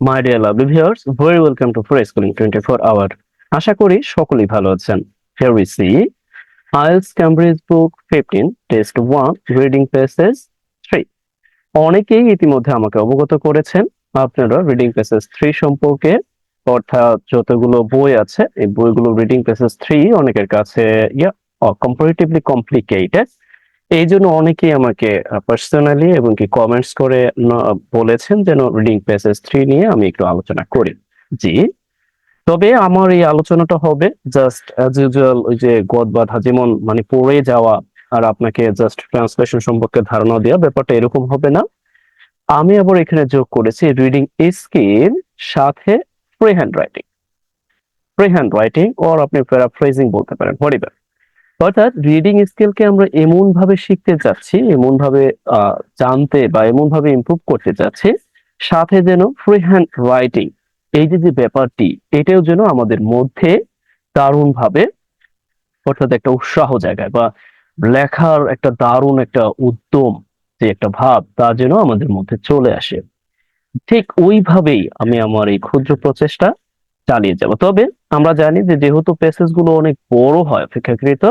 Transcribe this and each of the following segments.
My dear lovely viewers, very welcome to Free Schooling 24 Hour. আশা করি সকলেই ভালো আছেন। Here we see IELTS Cambridge Book 15 Test 1 Reading Passages 3. অনেকেই ইতিমধ্যে আমাকে অবগত করেছেন আপনারা রিডিং প্যাসেজ 3 সম্পর্কে, অর্থাৎ যতগুলো বই আছে এই বইগুলো রিডিং প্যাসেজ 3 অনেকের কাছে কম্পারেটিভলি কমপ্লিকেটেড। এই জন্য অনেকেই আমাকে পার্সোনালি এবং কি কমেন্টস করে বলেছেন যেন রিডিং প্যাসেজ 3 নিয়ে আমি একটু আলোচনা করি। জি, তবে আমার এই আলোচনাটা হবে জাস্ট অ্যাজ ইউজুয়াল, ওই যে গদ বাঁধা যেমন মানে পড়ে যাওয়া আর আপনাকে জাস্ট ট্রান্সলেশন সম্পর্কে ধারণা দেওয়া, ব্যাপারটা এরকম হবে না। আমি আবার এখানে যোগ করেছি রিডিং স্কিল সাথে free hand writing. Free hand writing or আপনি প্যারাফ্রেজিং বলতে পারেন, হোয়াটএভার। অর্থাৎ রিডিং স্কিলকে আমরা এমন ভাবে শিখতে যাচ্ছি, এমন ভাবে জানতে বা এমন ভাবে ইমপ্রুভ করতে যাচ্ছি, সাথে যেন ফ্রি হ্যান্ড রাইটিং এই যে ব্যাপারটি, এটাও যেন আমাদের মধ্যে দারুণ ভাবে, অর্থাৎ একটা উৎসাহ জায়গায় বা লেখার একটা দারুণ একটা উদ্যম, যে একটা ভাব তা যেন আমাদের মধ্যে চলে আসে। ঠিক ওইভাবেই আমি আমার এই ক্ষুদ্র প্রচেষ্টা চালিয়ে যাব। তবে আমরা জানি যে যেহেতু প্যাসেজ গুলো অনেক বড় হয় অপেক্ষাকৃত,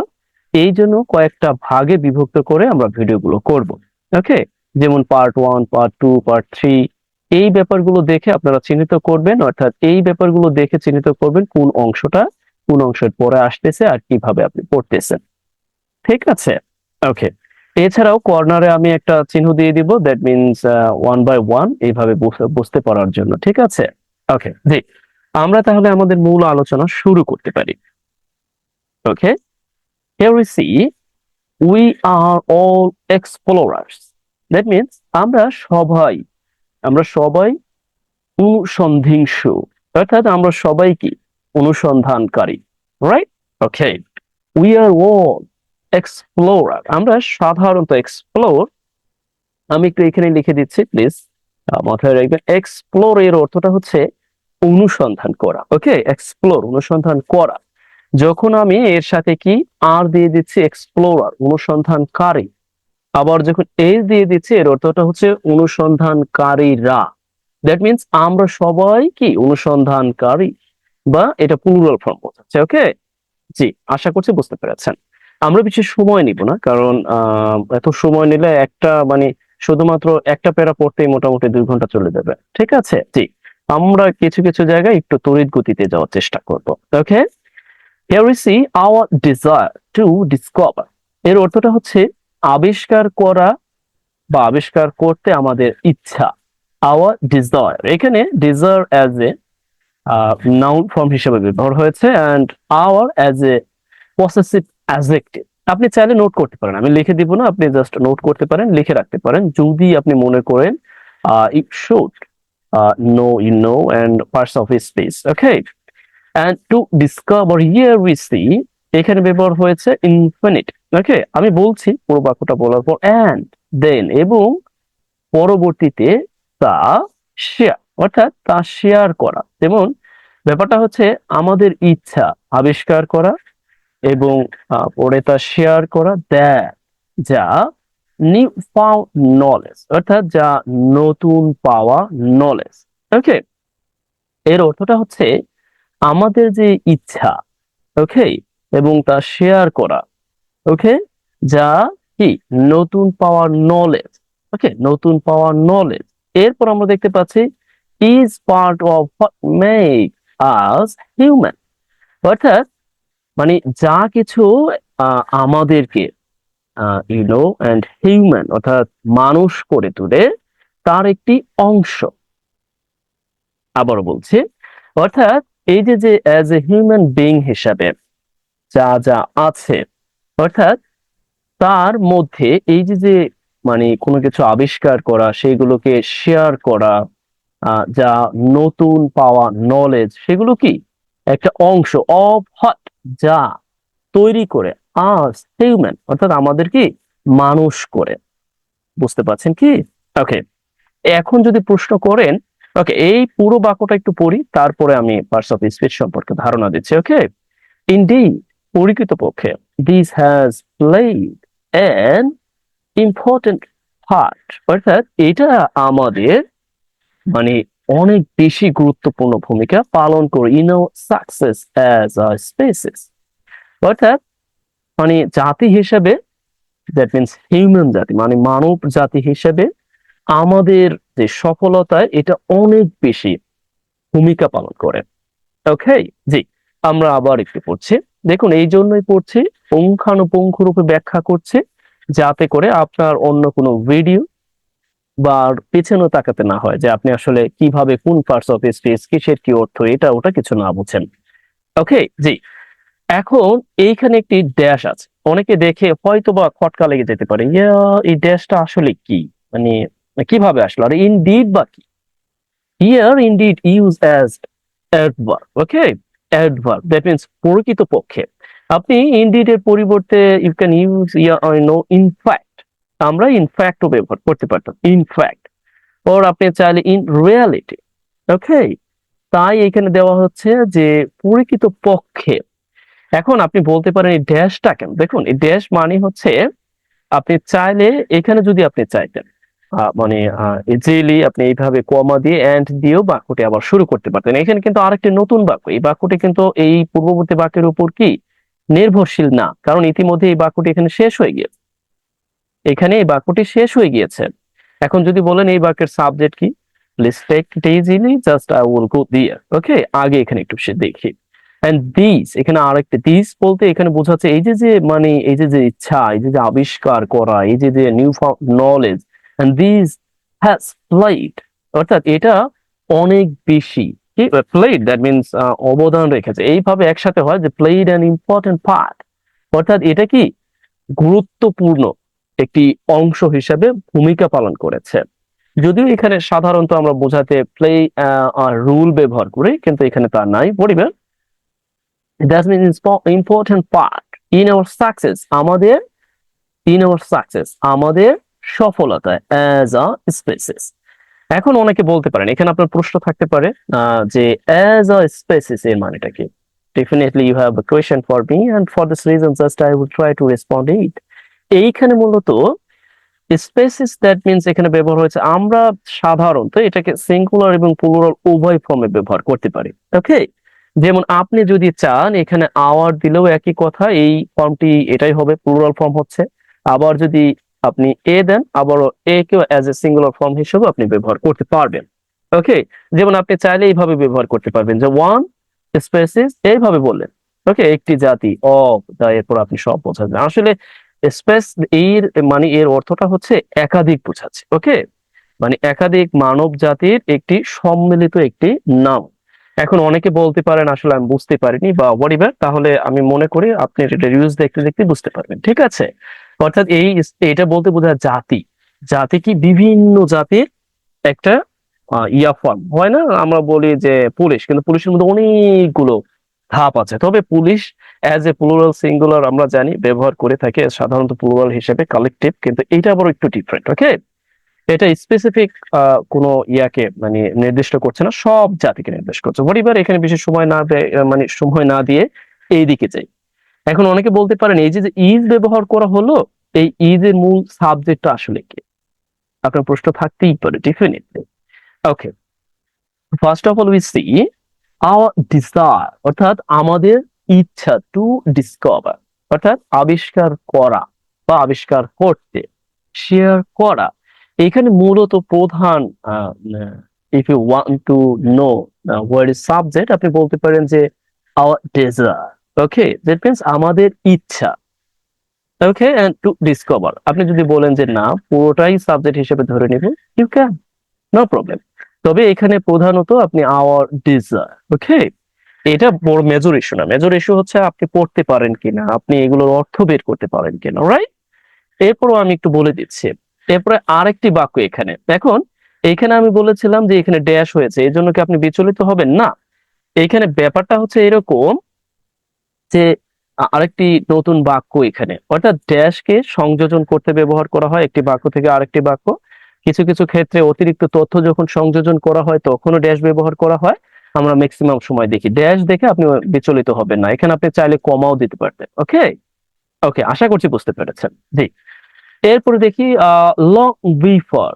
এই জন্য কয়েকটা ভাগে বিভক্ত করে আমরা ভিডিওগুলো করব। ওকে, যেমন পার্ট 1, পার্ট 2, পার্ট 3, এই ব্যাপারগুলো দেখে আপনারা চিহ্নিত করবেন, অর্থাৎ এই ব্যাপারগুলো দেখে চিহ্নিত করবেন কোন অংশটা কোন অংশের পরে আসতেছে আর কিভাবে আপনি পড়তেছেন। ঠিক আছে? ওকে। এছাড়াও কর্নারে আমি একটা চিহ্ন দিয়ে দিব, দ্যাট মিনস 1 বাই 1 এইভাবে বুঝতে পারার জন্য। ঠিক আছে? ওকে, জি। আমরা তাহলে আমাদের মূল আলোচনা শুরু করতে পারি। ওকে, here we see we are all explorers. That means আমরা সবাই অনুসন্ধিংসু, অর্থাৎ আমরা সবাই কি অনুসন্ধানকারী, right? Okay, we are all explorer. আমরা সাধারণত এক্সপ্লোর, আমি একটু এখানে লিখে দিচ্ছি প্লিজ, মাথায় রাখবেন। এক্সপ্লোর এর অর্থটা হচ্ছে অনুসন্ধান করা। ওকে, এক্সপ্লোর অনুসন্ধান করা। যখন আমি এর সাথে কি আর দিয়ে দিচ্ছি, এক্সপ্লোরার অনুসন্ধানকারী, আবার যখন এস দিয়ে দিচ্ছি এর অর্থটা হচ্ছে অনুসন্ধানকারীরা। দ্যাট মিনস আমরা সবাই কি অনুসন্ধানকারী, বা এটা প্লুরাল ফর্ম বোঝাচ্ছে। ওকে, জি, আশা করছি বুঝতে পেরেছেন। আমরা বেশি সময় নিব না, কারণ এত সময় নিলে একটা মানে শুধুমাত্র একটা প্যারা পড়তেই মোটামুটি 2 ঘন্টা চলে যাবে। ঠিক আছে, জি। আমরা কিছু কিছু জায়গায় একটু তড়িৎ গতিতে যাওয়ার চেষ্টা করব। ওকে, here we see our desire to discover, এর অর্থটা হচ্ছে আবিষ্কার করা বা আবিষ্কার করতে আমাদের ইচ্ছা। our desire, এখানে desire as a noun form হিসেবে ব্যবহার হয়েছে, and our as a possessive adjective. আপনি চাইলে নোট করতে পারেন, আমি লিখে দিব না, আপনি জাস্ট নোট করতে পারেন, লিখে রাখতে পারেন যদি আপনি মনে করেন it should know, you know, and parts of his speech. Okay, and to discover, here we see, এখানে ব্যবহার হয়েছে ইনফিনিট। ওকে, আমি বলছি পুরো বাক্যটা বলার পর and then, এবং পরবর্তীতে তা শেয়ার, অর্থাৎ তা শেয়ার করা। যেমন ব্যাপারটা হচ্ছে আমাদের ইচ্ছা আবিষ্কার করা এবং পরে তা শেয়ার করা, দ্যাট যা নিউ ফাউন্ড নলেজ, অর্থাৎ যা নতুন পাওয়া নলেজ। ওকে, এর অর্থটা হচ্ছে আমাদের যে ইচ্ছা, ওকে, এবং তা শেয়ার করা, ওকে, যা কি নতুন পাওয়ার নলেজ। ওকে, নতুন পাওয়ার নলেজ। এরপর আমরা দেখতে পাচ্ছি is part of what make us human, অর্থাৎ মানে যা কিছু আমাদেরকে ইউনো অ্যান্ড হিউম্যান, অর্থাৎ মানুষ করে তোলে, তার একটি অংশ। আবারও বলছি, অর্থাৎ এই যে অ্যাজ এ হিউম্যান বিং হিসাবে যা যা আছে, অর্থাৎ তার মধ্যে এই যে মানে কোনো কিছু আবিষ্কার করা, সেগুলোকে শেয়ার করা, যা নতুন পাওয়া নলেজ, সেগুলো কি একটা অংশ অফ হোয়াট, যা তৈরি করে আস হিউম্যান, অর্থাৎ আমাদের কি মানুষ করে। বুঝতে পারছেন কি? ওকে, এখন যদি প্রশ্ন করেন, ওকে, এই পুরো বাক্যটা একটু পড়ি, তারপরে আমি পার্টস অফ স্পিচ সম্পর্কে ধারণা দিচ্ছি। ওকে, ইনডিড, পরিকৃতপক্ষে, this has played an important part, অর্থাৎ এটা আমাদের মানে অনেক বেশি গুরুত্বপূর্ণ ভূমিকা পালন করে in success as a species. অর্থাৎ মানে জাতি হিসেবে, দ্যাট মিনস হিউম্যান জাতি মানে মানব জাতি হিসেবে আমাদের যে সফলতায় এটা অনেক বেশি ভূমিকা পালন করে। ওকে, জি, আমরা আবার একটু পড়ছি। দেখুন এই জন্যই পড়ছি, পুঙ্খানুপুঙ্খ রূপে ব্যাখ্যা করছে, যাতে করে আপনার অন্য কোনো ভিডিও বা পেছনেও তাকাতে না হয় যে আপনি আসলে কিভাবে কোন পার্টস অফ স্পেস কিসের কি অর্থ এটা ওটা কিছু না বুঝেন। ওকে, জি, এখন এইখানে একটি ড্যাশ আছে, অনেকে দেখে হয়তো বা খটকা লেগে যেতে পারে, ইয়া এই ড্যাশটা আসলে কি, মানে কিভাবে আসলো, আর ইনডিড বা কি। Here indeed use as adverb. Okay, adverb that means প্রকৃতপক্ষে। আপনি ইনডিড এর পরিবর্তে you can use yeah I know in fact, আমরা ইনফ্যাক্টও ব্যবহার করতে পারতাম, ইনফ্যাক্ট, ওর আপনি চাইলে ইন রিয়ালিটি। ওকে, তাই এখানে দেওয়া হচ্ছে যে প্রকৃতপক্ষে। এখন আপনি বলতে পারেন এই ড্যাশটা কেন, দেখুন এই ড্যাশ মানে হচ্ছে আপনি চাইলে এখানে যদি আপনি চাইতেন মানে ইজিলি আপনি এইভাবে কমা দিয়ে এন্ড দিয়েও বাক্যটি আবার শুরু করতে পারতেন। এখানে কিন্তু আরেকটি নতুন বাক্য, এই বাক্যটি কিন্তু এই পূর্ববর্তী বাক্যের উপর কি নির্ভরশীল না, কারণ ইতিমধ্যে এই বাক্যটি এখানে শেষ হয়ে গিয়েছে, এখানে এই বাক্যটি শেষ হয়ে গিয়েছে। এখন যদি বলেন এই বাক্যের সাবজেক্ট কি, let's take it easily, just I will go there. ওকে, আগে এখানে একটু দেখি। এন্ড দিস, এখানে আরেকটা দিস বলতে এখানে বোঝাচ্ছে এই যে যে মানে এই যে যে ইচ্ছা, এই যে যে আবিষ্কার করা, এই যে যে new knowledge, and this has played, অর্থাৎ এটা অনেক বেশি কি প্লেড, দ্যাট মিনস অবদান রেখেছে, এইভাবে একসাথে হয় যে প্লেড অ্যান ইম্পর্টেন্ট পার্ট, অর্থাৎ এটা কি গুরুত্বপূর্ণ একটি অংশ হিসেবে ভূমিকা পালন করেছে। যদিও এখানে সাধারণত আমরা বোঝাতে প্লে রুল ব্যবহার করি, কিন্তু এখানে তা নাই। পরিবার that means important part in our success, আমাদের ইন আওয়ার সাকসেস, আমাদের সফলতায় অ্যাজ আ স্পেসিস। এখন অনেকে বলতে পারেন, এখানে আপনার প্রশ্ন থাকতে পারে যে অ্যাজ আ স্পেসিস এর মানেটা কি। Definitely you have a question for me, and for this reason just I will try to respond it. এইখানে মূলত স্পেসিস দ্যাট মিনস এখানে ব্যবহার হয়েছে, আমরা সাধারণত এটাকে সিঙ্গুলার এবং প্লুরাল উভয় ফর্মে ব্যবহার করতে পারি। ওকে, যেমন আপনি যদি চান এখানে আওয়ার দিলেও একই কথা, এই ফর্মটি এটাই হবে, প্লুরাল ফর্ম হচ্ছে। আবার যদি আপনি এ দেন, আবারও এ কেও অ্যাজ এ সিঙ্গুলার ফর্ম হিসেবে আপনি ব্যবহার করতে পারবেন। ওকে, যেমন আপনি চাইলে এইভাবে ব্যবহার করতে পারবেন যে ওয়ান স্পেসিস, এইভাবে বললেন। ওকে, একটি জাতি অফ দা, এরপর আপনি সব বোঝাবেন। আসলে স্পেস এর মানে এর অর্থটা হচ্ছে একাধিক বোঝাচ্ছে। ওকে, মানে একাধিক মানব জাতির একটি সম্মিলিত একটি নাম। এখন অনেকে বলতে পারেন আসলে আমি বুঝতে পারিনি বা হোয়াটএভার, তাহলে আমি মনে করি আপনি এটা রিভিউজ দেখতে দেখতে বুঝতে পারবেন, ঠিক আছে। অর্থাৎ এটা বলতে বোঝায় জাতি, জাতি কি বিভিন্ন জাতির একটা ইয়া ফর্ম হয় না, আমরা বলি যে পুলিশ, কিন্তু পুলিশের মধ্যে অনেকগুলো ধাপ আছে, তবে police as a plural singular আমরা জানি ব্যবহার করে থাকি সাধারণত প্লুরাল হিসেবে কালেকটিভ, কিন্তু এটা আবার একটু ডিফারেন্ট। ওকে, এটা স্পেসিফিক কোনো ইয়াকে মানে নির্দিষ্ট করছে না, সব জাতিকে নির্দেশ করছে। পরিবার এখানে বেশি সময় না মানে সময় না দিয়ে এই দিকে যাই। এখন অনেকে বলতে পারেন এই যে ইজ ব্যবহার করা হলো, এই ইজ এর মূল সাবজেক্টটা আসলে কি, আপনার প্রশ্ন থাকতেই পারে definitely. Okay, first of all we see our desire, অর্থাৎ আমাদের ইচ্ছা, টু ডিসকভার অর্থাৎ আবিষ্কার করা বা আবিষ্কার করতে, শেয়ার করা। এখানে মূলত প্রধান if you want to know what is subject, আপনি বলতে পারেন যে our desire. Okay, that means আমাদের ইচ্ছা। ওকে, এন্ড টু ডিসকভার, আপনি যদি বলেন যে না পুরোটাই সাবজেক্ট হিসেবে ধরে নিব, ইউ ক্যান, নো প্রবলেম। তবে এখানে প্রধানত আপনি আওয়ার ডিজায়ার। ওকে, এটা বড় মেজর ইস্যু না, মেজর ইস্যু হচ্ছে আপনি পড়তে পারেন কিনা, আপনি এগুলোর অর্থ বের করতে পারেন কিনা, রাইট। এরপরও আমি একটু বলে দিচ্ছি। এরপরে আরেকটি বাক্য এখানে এখন, এখানে আমি বলেছিলাম যে এখানে ড্যাশ হয়েছে, এই জন্য কি আপনি বিচলিত হবেন না। এইখানে ব্যাপারটা হচ্ছে এরকম যে আরেকটি নতুন বাক্য এখানে, অর্থাৎ ড্যাশকে সংযোজন করতে ব্যবহার করা হয় একটি বাক্য থেকে আরেকটি বাক্য। কিছু কিছু ক্ষেত্রে অতিরিক্ত তথ্য যখন সংযোজন করা হয় তখনও ড্যাশ ব্যবহার করা হয়, আমরা ম্যাক্সিমাম সময় দেখি। ড্যাশ দেখে আপনি বিচলিত হবেন না, এখানে আপনি চাইলে কমাও দিতে পারতেন। ওকে, ওকে, আশা করছি বুঝতে পেরেছেন। জি, এরপরে দেখি লং বিফোর,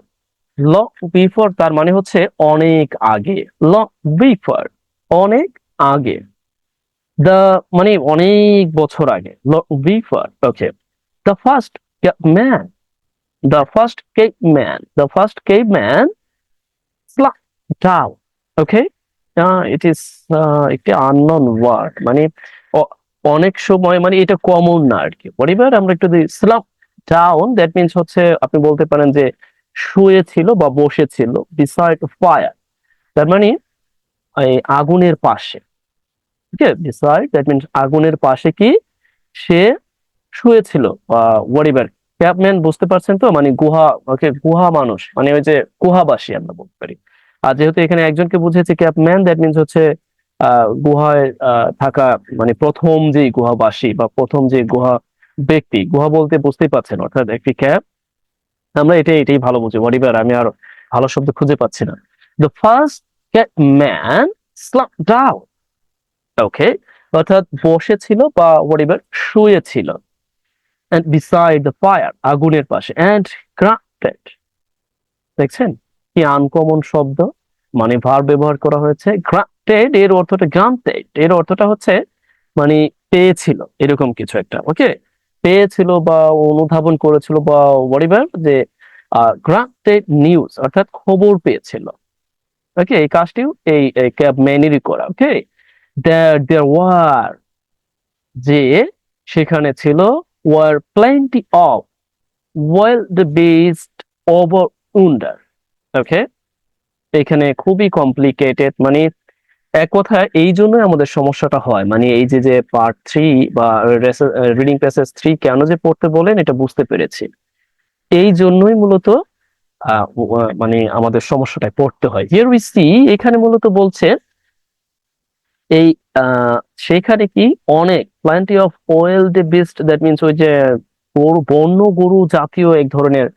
লং বিফোর তার মানে হচ্ছে অনেক আগে, লং বিফোর অনেক আগে, দ্য মানে অনেক বছর আগে, long before. Okay, the first man, the first caveman slunk down. Okay, it is একটি আননোন ওয়ার্ড, মানে অনেক সময় মানে এটা কমন না আর কি। এবার আমরা একটু স্লাম্প ডাউন, দ্যাট মিনস হচ্ছে আপনি বলতে পারেন যে শুয়েছিল বা বসেছিল, বিসাইড ফায়ার তার মানে এই আগুনের পাশে। ঠিক আছে, বিসাইড দ্যাট মিনস আগুনের পাশে কি সে শুয়েছিল বা ওয়ারিভার। ক্যাপম্যান বুঝতে পারছেন তো, মানে গুহা, ওকে গুহা মানুষ মানে ওই যে গুহাবাসী আমরা বলতে পারি। আর যেহেতু এখানে একজনকে বুঝেছে ক্যাপম্যান, দ্যাট মিনস হচ্ছে গুহায় থাকা, মানে প্রথম যে গুহাবাসী বা প্রথম যে গুহা ব্যক্তি, গুহা বলতে বুঝতেই পারছেন অর্থাৎ একটি ক্যাপ। আমরা এটাই ভালো বুঝি, ওয়ারিভার আমি আর ভালো শব্দ খুঁজে পাচ্ছি না। The first man slap down. Okay, অর্থাৎ বসেছিল বা ওয়ারিভার শুয়েছিল, and beside the fire আগুনের পাশে, and grunted। দেখছেন কি আনকমন শব্দ, মানে ভার্ব ব্যবহার করা হয়েছে। grunted এর অর্থটা, granted এর অর্থটা হচ্ছে মানে পেয়েছিল এরকম কিছু একটা। ওকে, পেয়েছিল বা অনুধাবন করেছিল বা whatever, যে granted নিউজ অর্থাৎ খবর পেয়েছিল। ওকে, এই কাজটিও এই ক্যাব ম্যানেরই করা। ওকে, there were যে সেখানে ছিল, were plenty of wild beast over under। ওকে, এখানে খুবই কমপ্লিকেটেড, মানে এক কথা এই জন্যই আমাদের সমস্যাটা হয়, মানে এই যে যে পার্ট 3 বা রিডিং প্যাসেজ 3 কেন যে পড়তে বলেন এটা বুঝতে পেরেছি। এই জন্যই মূলত মানে আমাদের সমস্যাটায় পড়তে হয়। হিয়ার উই সি, এখানে মূলত বলছে এই সেখানে কি অনেক plenty of weld beast, that means ওই যে গরু, বন্য গরু জাতীয় এক ধরনের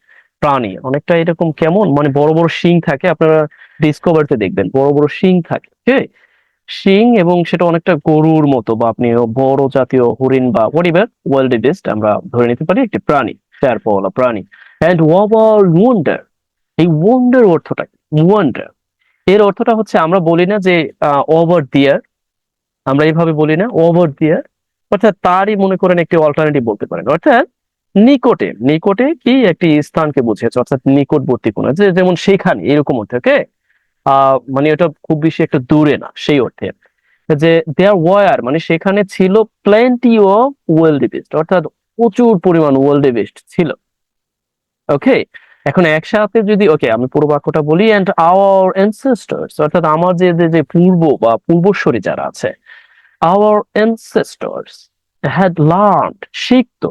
প্রাণী, অনেকটা এরকম কেমন মানে বড় বড় শিং থাকে, আপনারা ডিসকভারিতে দেখবেন বড় বড় শিং থাকে। ঠিক, শিং, এবং সেটা অনেকটা গরুর মতো বা আপনি বড় জাতীয় হরিণ বা হোয়াটএভার ওয়াইল্ড বিস্ট আমরা ধরে নিতে পারি একটি প্রাণী, চার পাওয়ালা প্রাণী। অ্যান্ড ওভার ওয়ান্ডার, এই ওয়ান্ডার অর্থটা কি? ওয়ান্ডার এর অর্থটা হচ্ছে আমরা বলি না যে ওভার দিয়ার, আমরা এইভাবে বলি না ওভার দিয়ার, অর্থাৎ তারই মনে করেন একটি অল্টারনেটিভ বলতে পারেন, অর্থাৎ নিকটে, নিকটে কি একটি স্থানকে বুঝিয়েছে, অর্থাৎ নিকটবর্তী কোনো, যে যেমন সেখানে এরকম অর্থে। ওকে, মানে এটা খুব বেশি একটা দূরে না সেই অর্থে। যে দেয়ার ওয়ার মানে সেখানে ছিল প্লেন্টি অফ ওয়াইল্ড বিস্ট, অর্থাৎ প্রচুর পরিমাণ ওয়াইল্ড বিস্ট ছিল। ওকে, এখন একসাথে যদি, ওকে আমি পুরো বাক্যটা বলি, এন্ড আওয়ার এনসেস্টার্স অর্থাৎ আমার যে যে যে পূর্ব বা পূর্বসূরি যারা আছে, আওয়ার এনসেস্টার্স হ্যাড লার্নড শিখতো।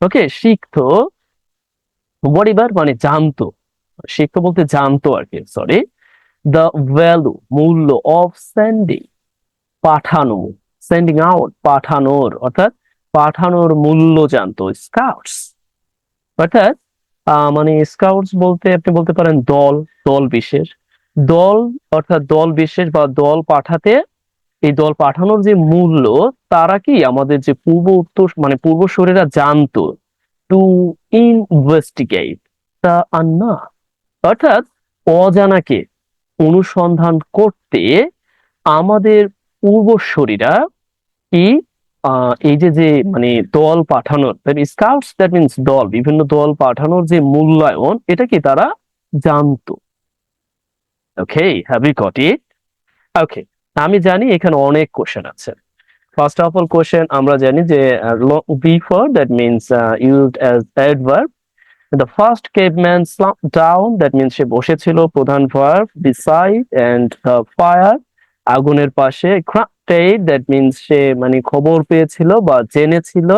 ওকে, শিখতো, হোয়াটএভার মানে জানতো, শিখতো বলতে জানতো আর কি, সরি, দ্য ভ্যালু মূল্য অফ সেন্ডিং পাঠানো, সেন্ডিং আউট পাঠানোর, অর্থাৎ পাঠানোর মূল্য জানতো স্কাউটস। অর্থাৎ মানে স্কাউটস বলতে আপনি বলতে পারেন দল, দল বিশেষ, দল অর্থাৎ দল বিশেষ বা দল পাঠাতে, এই দল পাঠানোর যে মূল্য তারা কি আমাদের যে পূর্ব উত্তর মানে পূর্বসূরীরা জানতো। টু ইনভেস্টিগেট তা আন্না, অর্থাৎ অজানাকে অনুসন্ধান করতে আমাদের পূর্বসূরীরা কি এই যে যে মানে দল পাঠানোর, স্কাউটস দ্যাট মিনস দল, বিভিন্ন দল পাঠানোর যে মূল্যায়ন এটা কি তারা জানতো। ওকে, হ্যাভ ইউ গট ইট? ওকে, আমি জানি এখানে অনেক কোশ্চেন আছে। ফার্স্ট অফ অল কোশ্চেন আমরা জানি যে before that means used as adverb. The first caveman slump down, that means সে বসেছিল, প্রধান ভার্ব। বিসাইড এন্ড ফায়ার আগুনের পাশে। গ্রান্টেড দ্যাট মিনস সে মানে খবর পেয়েছিল বা জেনেছিল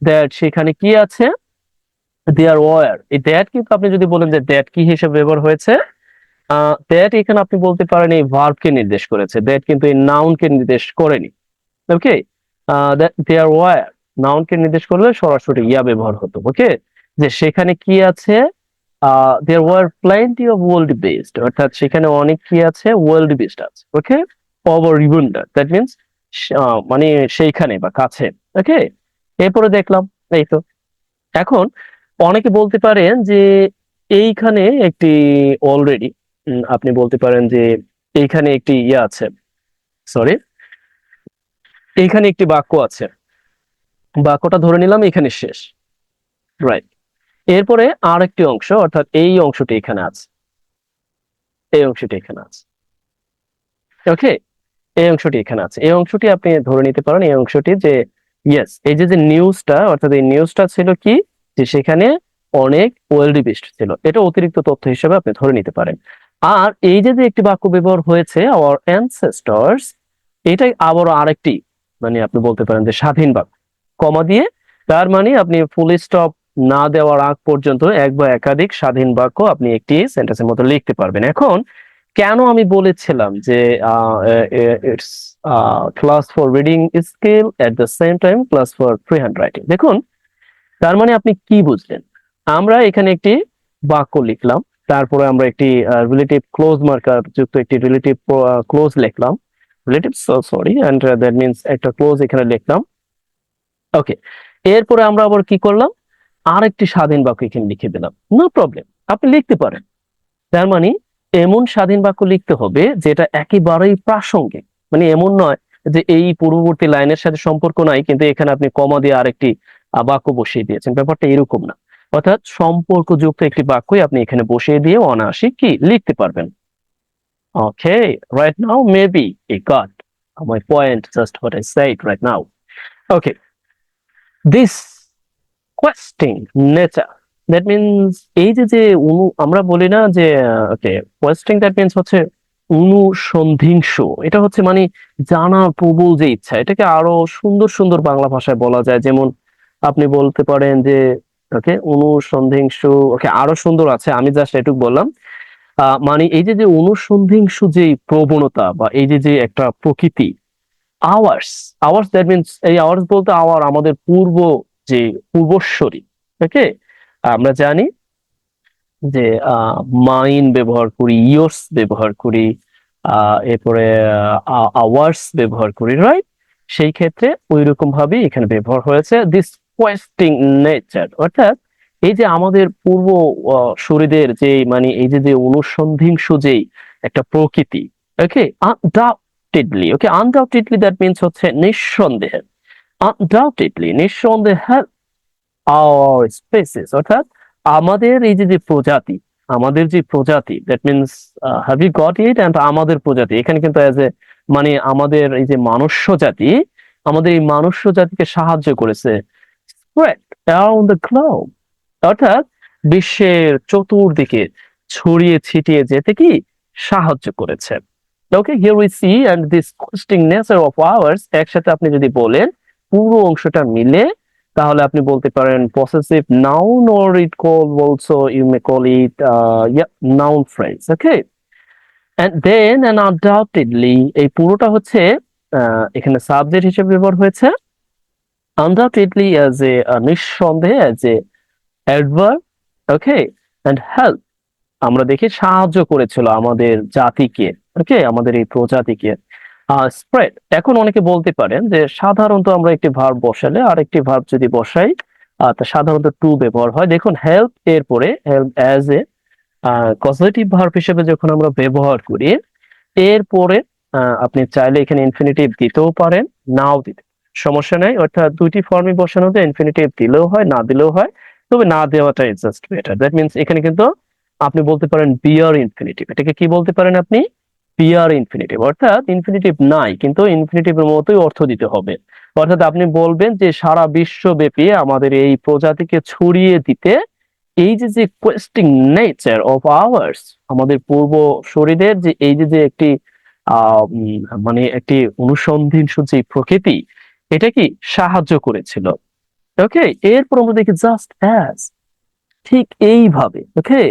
দ্যাট সেখানে কি আছে, দেয়ার ওয়ার। এই দ্যাট কিন্তু আপনি যদি বলেন যে দ্যাট কি হিসেবে ব্যবহার হয়েছে, দ্যাট এখানে আপনি বলতে পারেন এই ভার্বকে নির্দেশ করেছে, দ্যাট কিন্তু এই নাউনকে নির্দেশ করেনি। ওকে, দেয়ার ওয়ার নাউনকে নির্দেশ করলে সরাসরি ইয়া ব্যবহার হতো। ওকে, যে সেখানে কি আছে, there were plenty of world best, অর্থাৎ সেখানে অনেক কি আছে, ওয়ার্ল্ড বেস্ট আছে। Okay, over rebounder that means মানে সেইখানে বা কাছে। ওকে, এরপরে দেখলাম এই তো। এখন অনেকে বলতে পারেন যে এইখানে একটি অলরেডি আপনি বলতে পারেন যে এইখানে একটি ইয়ে আছে, সরি, এইখানে একটি বাক্য আছে, বাক্যটা ধরে নিলাম এখানে শেষ, রাইট। এরপরে আর একটি অংশ, অর্থাৎ এই অংশটি এখানে আছে, এই অংশটি এখানে আছে, ওকে, এই অংশটি এখানে আছে, এই অংশটি আপনি ধরে নিতে পারেন, এই অংশটি যে ইয়েস, এই যে যে নিউজটা, অর্থাৎ এই নিউজটা ছিল কি, যে সেখানে অনেক ওয়েলডি বিস্ট ছিল, এটা অতিরিক্ত তথ্য হিসেবে আপনি ধরে নিতে পারেন। আর এই যে যে একটি বাক্য ব্যবহার হয়েছে আওয়ার অ্যানসেস্টরস, এটাই আবারও আরেকটি, মানে আপনি বলতে পারেন যে স্বাধীন বাক্য, কমা দিয়ে, তার মানে আপনি ফুল স্টপ না দেওয়ার আগ পর্যন্ত এক বা একাধিক স্বাধীন বাক্য আপনি একটি সেন্টেন্সের মধ্যে লিখতে পারবেন। এখন কেন আমি বলেছিলাম যে it's class for reading skill at the same time class for free hand writing, দেখুন তার মানে আপনি কি বুঝলেন, আমরা এখানে একটি বাক্য লিখলাম, তারপরে আমরা একটি রিলেটিভ ক্লোজ মার্কার যুক্ত একটি রিলেটিভ ক্লোজ লিখলাম, relative sorry, and that means একটা ক্লোজ এখানে লিখলাম, ওকে। এরপরে আমরা আবার কি করলাম, আরেকটি স্বাধীন বাক্য এখানে লিখে দিলাম, নো প্রবলেম, আপনি লিখতে পারেন। তার মানে এমন স্বাধীন বাক্য লিখতে হবে যেটা একেবারেই প্রাসঙ্গিক, মানে এমন নয় যে এই পূর্ববর্তী লাইনের সাথে সম্পর্ক নাই কিন্তু এখানে আপনি কমা দিয়ে আরেকটি বাক্য বসিয়ে দিয়েছেন, ব্যাপারটা এরকম না। অর্থাৎ সম্পর্কযুক্ত একটি বাক্যই আপনি এখানে বসিয়ে দিয়ে অনায়াসে কি লিখতে পারবেন। Okay, right now maybe you got my point, just what I said right now. Okay, this questing nature, that means এই যে যে আমরা বলি না যে ওকে, questing that means হচ্ছে অনুসন্ধিংসু, এটা হচ্ছে মানে জানার প্রবল যে ইচ্ছা, এটাকে আরো সুন্দর সুন্দর বাংলা ভাষায় বলা যায়, যেমন আপনি বলতে পারেন যে ওকে অনুসন্ধিংসু, ওকে আরো সুন্দর আছে, আমি জাস্ট এটুকু বললাম। মানে এই যে যে অনুসন্ধিংসু যে প্রবণতা বা এই যে যে একটা প্রকৃতি, আওয়ার্স, আওয়ার্স দ্যাট মিনস, এই আওয়ার্স বলতে আওয়ার আমাদের পূর্ব, যে পূর্বস্বরী, ওকে। আমরা জানি যে মাইন ব্যবহার করি, ইয়ার্স ব্যবহার করি, এরপরে আওয়ার্স ব্যবহার করি, রাইট। সেই ক্ষেত্রে ওই রকম ভাবে এখানে ব্যবহার হয়েছে দিস কোয়েস্টিং নেচার, অর্থাৎ এই যে আমাদের পূর্ব শরীরের যে মানে এই যে যে অনুসন্ধিংসু যেই একটা প্রকৃতি, okay, undoubtedly, okay, undoubtedly that means হচ্ছে নিঃসন্দেহে, আনডাউটেডলি নিঃসন্দেহে আওয়ার স্পেসিস, অর্থাৎ আমাদের এই যে যে প্রজাতি, আমাদের যে প্রজাতি, that means have you got it, and আমাদের প্রজাতি এখানে কিন্তু অ্যাজ এ মানে আমাদের এই যে মনুষ্য জাতি, আমাদের এই মনুষ্য জাতিকে সাহায্য করেছে spread around the globe, অর্থাৎ বিশ্বের চতুর্দিকে ছড়িয়ে ছিটিয়ে যেতে কি সাহায্য করেছে। Okay, here we see and this questing nature of ours, একসাথে আপনি যদি বলেন পুরো অংশটা মিলে, তাহলে আপনি বলতে পারেন possessive noun, or it call also you may call it yeah, noun phrase, okay. And then and undoubtedly, এই পুরোটা হচ্ছে এখানে সাবজেক্ট হিসেবে ব্যবহার হয়েছে, undoubtedly as a নিঃসন্দেহে as a adverb, okay. And help, আমরা দেখি সাহায্য করেছিল আমাদের জাতিকে, ওকে, আমাদের এই প্রজাতিকে। স্প্রেড, এখন অনেকে বলতে পারেন যে সাধারণত আমরা একটি ভার্ব বসালে আর একটি ভার্ব যদি বসাই, তা সাধারণত টু ব্যবহার হয়। দেখুন হেল্প এর পরে, help as a causative verb হিসেবে যখন আমরা ব্যবহার করি, এরপরে আপনি চাইলে এখানে ইনফিনিটিভ দিতেও পারেন, নাও দিতে, সমস্যা নাই, অর্থাৎ দুইটি ফর্মই বসানো যায়, ইনফিনিটিভ দিলেও হয় না দিলেও হয়, তবে না দেওয়াটাই জাস্ট বেটার। দ্যাট মিনস এখানে কিন্তু আপনি বলতে পারেন বিয়ার ইনফিনিটিভ, এটাকে কি বলতে পারেন আপনি, বিয়ার ইনফিনিটিভ, অর্থাৎ ইনফিনিটিভ নাই কিন্তু ইনফিনিটিভের মতোই অর্থ দিতে হবে। অর্থাৎ আপনি বলবেন যে সারা বিশ্বব্যাপী আমাদের এই প্রজাতিকে ছড়িয়ে দিতে এই যে যে কোয়েস্টিং নেচার অফ আওয়ার্স, আমাদের পূর্ব শরীরের যে এই যে যে একটি মানে একটি অনুসন্ধানশীল যে প্রকৃতি, এটা কি সাহায্য করেছিল, ওকে। এরপর আমরা দেখি জাস্ট অ্যাজ, ঠিক এইভাবে, ওকে,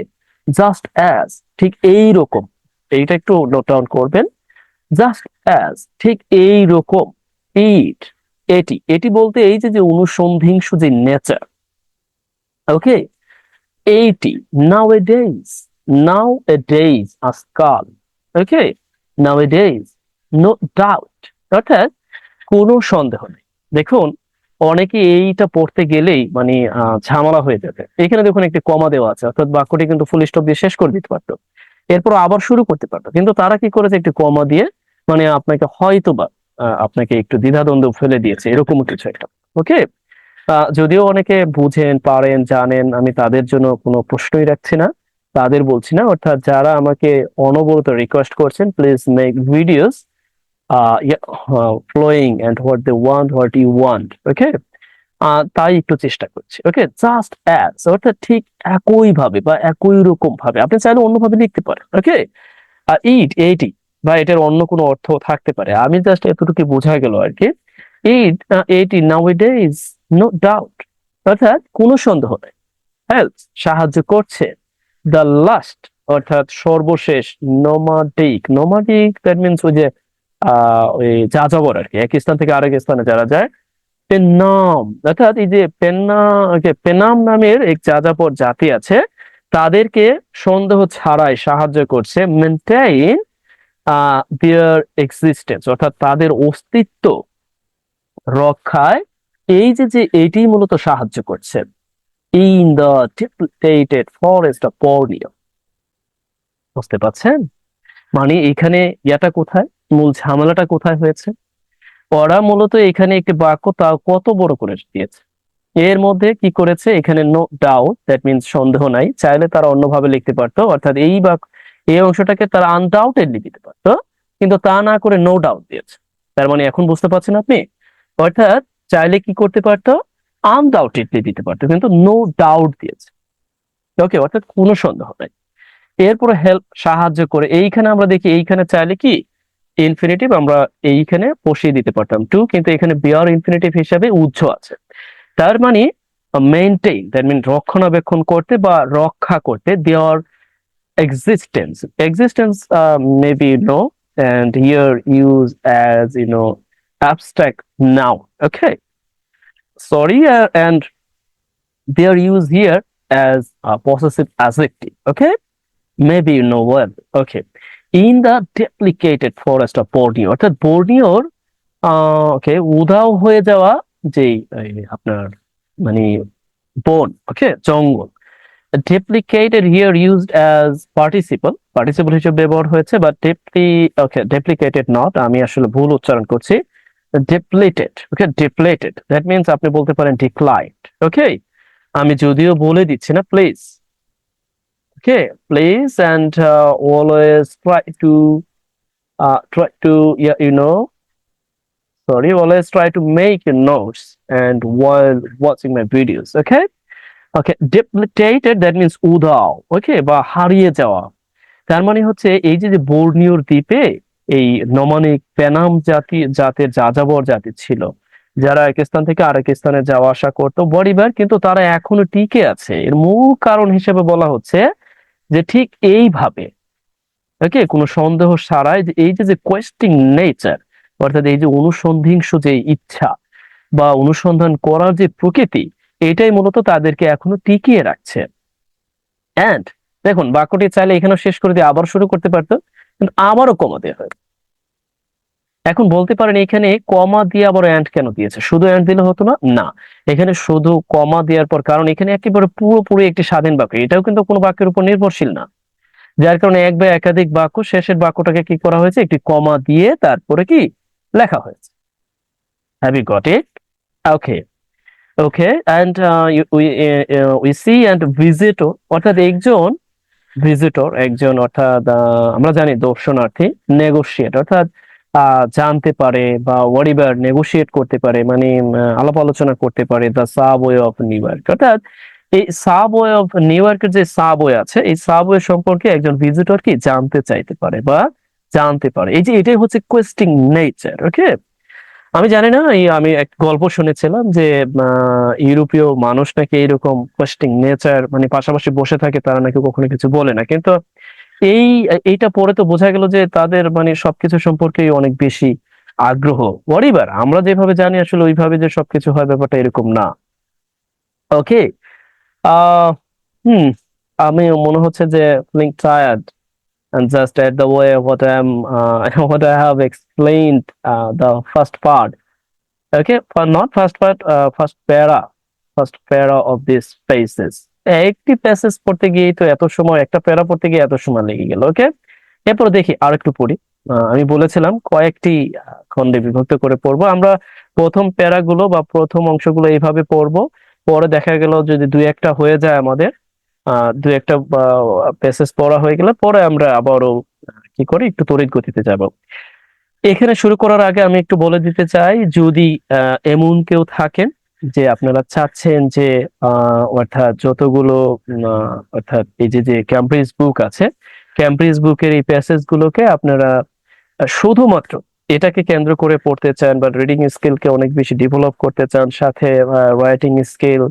জাস্ট অ্যাজ, ঠিক এই রকম, এইটা একটু নোট ডাউন করবেন, জাস্ট অ্যাজ, ঠিক এই রকম, ইট, এটি, এটি বলতে এই যে যে অনুসন্ধিংসু যে নেচার, ওকে, এইটি, nowadays, nowadays আজকাল, ওকে, nowadays, no doubt, অর্থাৎ কোনো সন্দেহ নেই। দেখুন অনেকে এইটা পড়তে গেলেই মানে ঝামেলা হয়ে যাবে। এখানে দেখুন একটি কমা দেওয়া আছে, অর্থাৎ বাক্যটি কিন্তু ফুল স্টপ দিয়ে শেষ করে দিতে পারতো, এরপর আবার শুরু করতে পারতো, কিন্তু তারা কি করেছে একটি কমা দিয়ে মানে আপনাকে হয়তোবা আপনাকে একটু দ্বিধাদ্বন্দ্ব ফেলে দিয়েছে, এরকম কিছু একটা। ওকে, যদিও অনেকে বুঝেন, পারেন, জানেন, আমি তাদের জন্য কোনো প্রশ্নই রাখছি না, তাদের বলছি না। অর্থাৎ যারা আমাকে অনবরত রিকোয়েস্ট করছেন, please make videos flowing and what you want, okay, তাই একটু চেষ্টা করছি। ওকে, জাস্ট অ্যাজ অর্থাৎ ঠিক একই ভাবে বা একই রকম ভাবে, আপনি চাইলে অন্যভাবে লিখতে পারেন। ওকে, ইট এইটি বা এটার অন্য কোনো অর্থ থাকতে পারে, আমি জাস্ট এতটুকু বোঝা গেল আর কি। ইট এইটি নাউএডেজ, নো ডাউট, অর্থাৎ কোনো সন্দেহ নেই। হেল্পস সাহায্য করছে। দ্য লাস্ট অর্থাৎ সর্বশেষ। নোমাডিক, নোমাডিক দ্যাট মিনস ওই যে ওই যাযাবর আর কি, এক স্থান থেকে আরেক স্থানে যারা যায়। পেন্নাম অর্থাৎ এই যে পেনাম নামের এক যাযাবর জাতি আছে, তাদেরকে সন্দেহ ছাড়াই সাহায্য করছে মেনটেইন দেয়ার এক্সিস্টেন্স, অর্থাৎ তাদের অস্তিত্ব রক্ষায় এই যে যে এটি মূলত সাহায্য করছে। In the depleted forest of Borneo, বুঝতে পারছেন? মানে এখানে ইয়াটা কোথায়, মূল ঝামেলাটা কোথায় হয়েছে? ওরা মূলত এখানে একটি বাক্য তাও কত বড় করে দিয়েছে, এর মধ্যে কি করেছে, এখানে নো ডাউট দ্যাট মিনস সন্দেহ নাই, চাইলে তারা অন্যভাবে লিখতে পারতো, অর্থাৎ এই অংশটাকে তারা আনডাউটেডলি দিতে পারতো, কিন্তু তা না করে নো ডাউট দিয়েছে। তার মানে এখন বুঝতে পারছেন আপনি? অর্থাৎ চাইলে কি করতে পারতো, আনডাউটেডলি দিতে পারতো, কিন্তু নো ডাউট দিয়েছে। ওকে, অর্থাৎ কোনো সন্দেহ নাই। এরপরে হেল্প সাহায্য করে, এইখানে আমরা দেখি এইখানে চাইলে কি ইনফিনিটিভ আমরা এইখানে বসিয়ে দিতে পারতাম টু, কিন্তু এখানে বিয়ার ইনফিনিটিভ হিসাবে উজ্জ আছে। তার মানে মেইনটেইন দ্যাট মিন রক্ষণাবেক্ষণ করতে বা রক্ষা করতে, their existence, existence maybe no, and here used as abstract noun. Okay, sorry, and they are used here as a possessive adjective. Okay, maybe you know well. Okay, in the deplicated forest of Borneo, অর্থাৎ বর্নিওর ওকে উধাও হয়ে যাওয়া যে আপনার মানে বন, okay জঙ্গল। Depleted here used as participle, participle হিসেবে ব্যবহার হয়েছে, বাট ওকে ডেপ্লিকেটেড নট, আমি আসলে ভুল উচ্চারণ করছি। ডেপ্লেটেড, ওকে ডেপ্লেটেড দ্যাট মিনস আপনি বলতে পারেন ডিক্লাইন্ড। ওকে, আমি যদিও বলে দিচ্ছি না, please. Okay, please and always try to sorry, always try to make your notes and while watching my videos. Okay, okay depleted that means উধাও, ওকে বা হারিয়ে যাওয়া। তার মানে হচ্ছে এই যে যে বোর্নিওর দ্বীপে এই নমানিক পেনাম জাতের যাযাবর জাতি ছিল, যারা এক স্থান থেকে আরেক স্থানে যাওয়া আসা করতো বড়িবার, কিন্তু তারা এখনো টিকে আছে। এর মূল কারণ হিসেবে বলা হচ্ছে যে ঠিক এইভাবে, ওকে কোনো সন্দেহ ছাড়াই, যে এই যে যে কোয়েস্টিং নেচার, অর্থাৎ এই যে অনুসন্ধিংস যে ইচ্ছা বা অনুসন্ধান করার যে প্রকৃতি, এটাই মূলত তাদেরকে এখনো টিকিয়ে রাখছে। অ্যান্ড দেখুন বাক্যটি চাইলে এখানেও শেষ করে দিয়ে আবার শুরু করতে পারতো, কিন্তু আবারও কমা দেওয়া হয়। এখন বলতে পারেন এখানে কমা দিয়ে আবার অ্যান্ড কেন দিয়েছে, শুধু অ্যান্ড দিলে হতো না? না, এখানে শুধু কমা দেওয়ার পর, কারণ এখানে একেবারে পুরোপুরি একটি স্বাধীন বাক্য, এটাও কিন্তু কোনো বাক্যের উপর নির্ভরশীল না, যার কারণে এক বা একাধিক বাক্য শেষের বাক্যটাকে কি করা হয়েছে, একটি কমা দিয়ে তারপরে কি লেখা হয়েছে। Have you got it? Okay, okay and we see and visitor, অর্থাৎ একজন ভিজিটর, একজন অর্থাৎ আমরা জানি দর্শনার্থী। নেগোশিয়েট অর্থাৎ জানতে পারে বা ওয়ারিবার নেগোশিয়েট করতে পারে, মানে আলাপ আলোচনা করতে পারে। The subway of new York, অর্থাৎ এই সাবওয়ে অফ নিউ ইয়র্কের যে সাবওয়ে আছে, এই সাবওয়ে সম্পর্কে একজন ভিজিটর কি জানতে চাইতে পারে বা জানতে পারে। এই যে এটাই হচ্ছে কোয়েস্টিং নেচার। ওকে, আমি জানি না, আমি এক গল্প শুনেছিলাম যে ইউরোপীয় মানুষ নাকি এইরকম কোয়েস্টিং নেচার, মানে পাশাপাশি বসে থাকে, তারা নাকি কখনো কিছু বলে না, কিন্তু এই এইটা পরে তো বোঝা গেল যে তাদের মানে সবকিছু সম্পর্কে অনেক বেশি আগ্রহ। পরিবার আমরা যেভাবে জানি আসলে ওইভাবে যে সবকিছু হয়, ব্যাপারটা এরকম না। ওকে, আহ হুম আমি মনে হচ্ছে যে feeling tired and just at the way what I have explained the first part. Okay, not first part, first প্যারা অফ দিস পেজেস। একটি প্যাসেজ পড়তে গিয়ে তো এত সময়, একটা প্যারা পড়তে গিয়ে এত সময় লেগে গেল। ওকে, এরপর দেখি আর একটু পড়ি। আমি বলেছিলাম কয়েকটি খণ্ডে বিভক্ত করে পড়বো আমরা। প্রথম প্যারাগুলো বা প্রথম অংশগুলো এইভাবে পড়বো, পরে দেখা গেল যদি দুই একটা হয়ে যায় আমাদের, দুই একটা প্যাসেজ পড়া হয়ে গেলে পরে আমরা আবারও কি করি, একটু তড়িৎ গতিতে যাব। এখানে শুরু করার আগে আমি একটু বলে দিতে চাই, যদি এমন কেউ থাকেন যে আপনারা চাচ্ছেন যে অর্থাৎ যতগুলো অর্থাৎ এই যে যে ক্যামব্রিজ বুক আছে, ক্যামব্রিজ বুকের এই প্যাসেজ গুলোকে আপনারা শুধুমাত্র এটাকে কেন্দ্র করে পড়তে চান, বা রিডিং স্কিলকে অনেক বেশি ডেভেলপ করতে চান, সাথে রাইটিং স্কিল,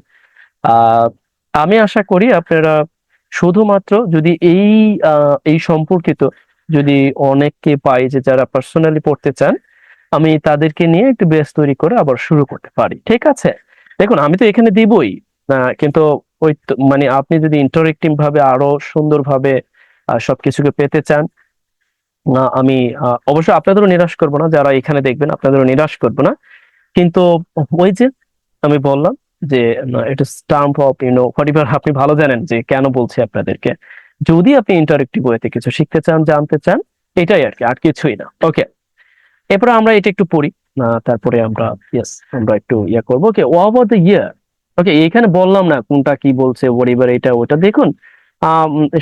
আমি আশা করি আপনারা শুধুমাত্র যদি এই সম্পর্কিত যদি অনেককে পাই যে যারা পার্সোনালি পড়তে চান, আমি তাদেরকে নিয়ে একটু বেস তৈরি করে আবার শুরু করতে পারি। ঠিক আছে, দেখুন আমি তো এখানে দিবই, কিন্তু মানে আপনি যদি ইন্টারেক্টিভ ভাবে আরো সুন্দরভাবে সবকিছুকে পেতে চান, আমি অবশ্যই আপনাদেরও নিরাশ করবো না, যারা এখানে দেখবেন আপনাদেরও নিরাশ করবো না। কিন্তু ওই যে আমি বললাম যে এটা স্টাম্প অফ হোয়াট এভার, আপনি ভালো জানেন যে কেন বলছি আপনাদেরকে। যদি আপনি ইন্টারেক্টিভ ওয়েতে কিছু শিখতে চান, জানতে চান, এটাই আর কি, আর কিছুই না। ওকে, এরপরে আমরা এটা একটু পড়ি, তারপরে আমরা আমরা একটু করবো। ওকে, ওভার দ্য ইয়ার। ওকে, এখানে বললাম না কোনটা কি বলছে, ওয়ার এটা ওটা দেখুন,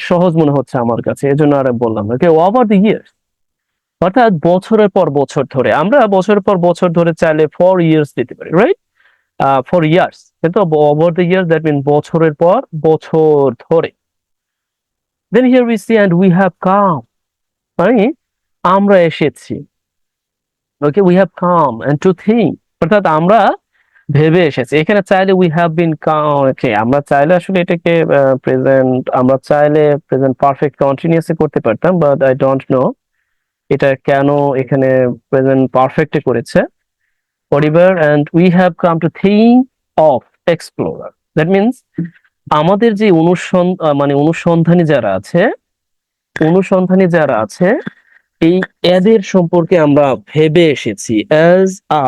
সহজ মনে হচ্ছে আমার কাছে, এজন্য আর বললাম না। ওকে, ওভার দ্য ইয়ার অর্থাৎ বছরের পর বছর ধরে, আমরা বছরের পর বছর ধরে চাইলে ফর ইয়ার্স দিতে পারি, রাইট? ফর ইয়ার্স, কিন্তু over the year that mean বছরের পর বছর ধরে। Then here we see and we have come, মানে আমরা এসেছি। Okay, we have come and to think, অর্থাৎ আমরা ভেবে এসেছি। এখানে চাইলে উই হ্যাভ বিন কাম, ওকে, আমরা চাইলে আসলে এটাকে প্রেজেন্ট, আমরা চাইলে প্রেজেন্ট পারফেক্ট কন্টিনিউয়াসলি করতে পারতাম, বাট আই ডোন্ট নো এটা কেন এখানে প্রেজেন্ট পারফেক্টে করেছে। Whatever, and we have come to think of explorer. That means আমাদের যে মানে অনুসন্ধানী যারা আছে, অনুসন্ধানী যারা আছে, এই এদের সম্পর্কে আমরা ভেবে এসেছি as a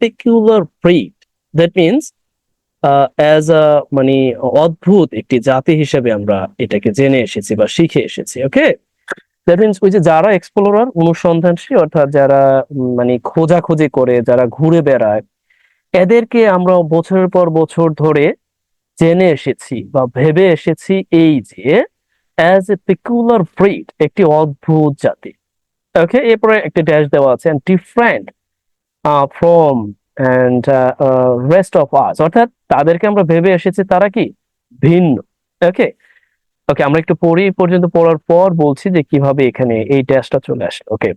peculiar breed. That means as a মানে অদ্ভুত একটি জাতি হিসেবে আমরা এটাকে জেনে এসেছি বা শিখে এসেছি। ওকে, দ্যাট মিনস ওই যে যারা এক্সপ্লোরার, অনুসন্ধানশীল, অর্থাৎ যারা মানে খোঁজাখুঁজি করে, যারা ঘুরে বেড়ায়, এদেরকে আমরা বছরের পর বছর ধরে জেনে এসেছি বা ভেবে এসেছি এই যে অ্যাজ এ পেকুলার ব্রিড, একটি অদ্ভুত জাতি। ওকে, এরপরে একটা ড্যাশ দেওয়া আছে, and different from and rest of us, অর্থাৎ তাদেরকে আমরা ভেবে এসেছি তারা কি ভিন্ন। ওকে, ওকে, আমরা একটু পড়ি, পর্যন্ত পড়ার পর বলছি যে কিভাবে এখানে এই ড্যাশটা চলে আসে। Okay,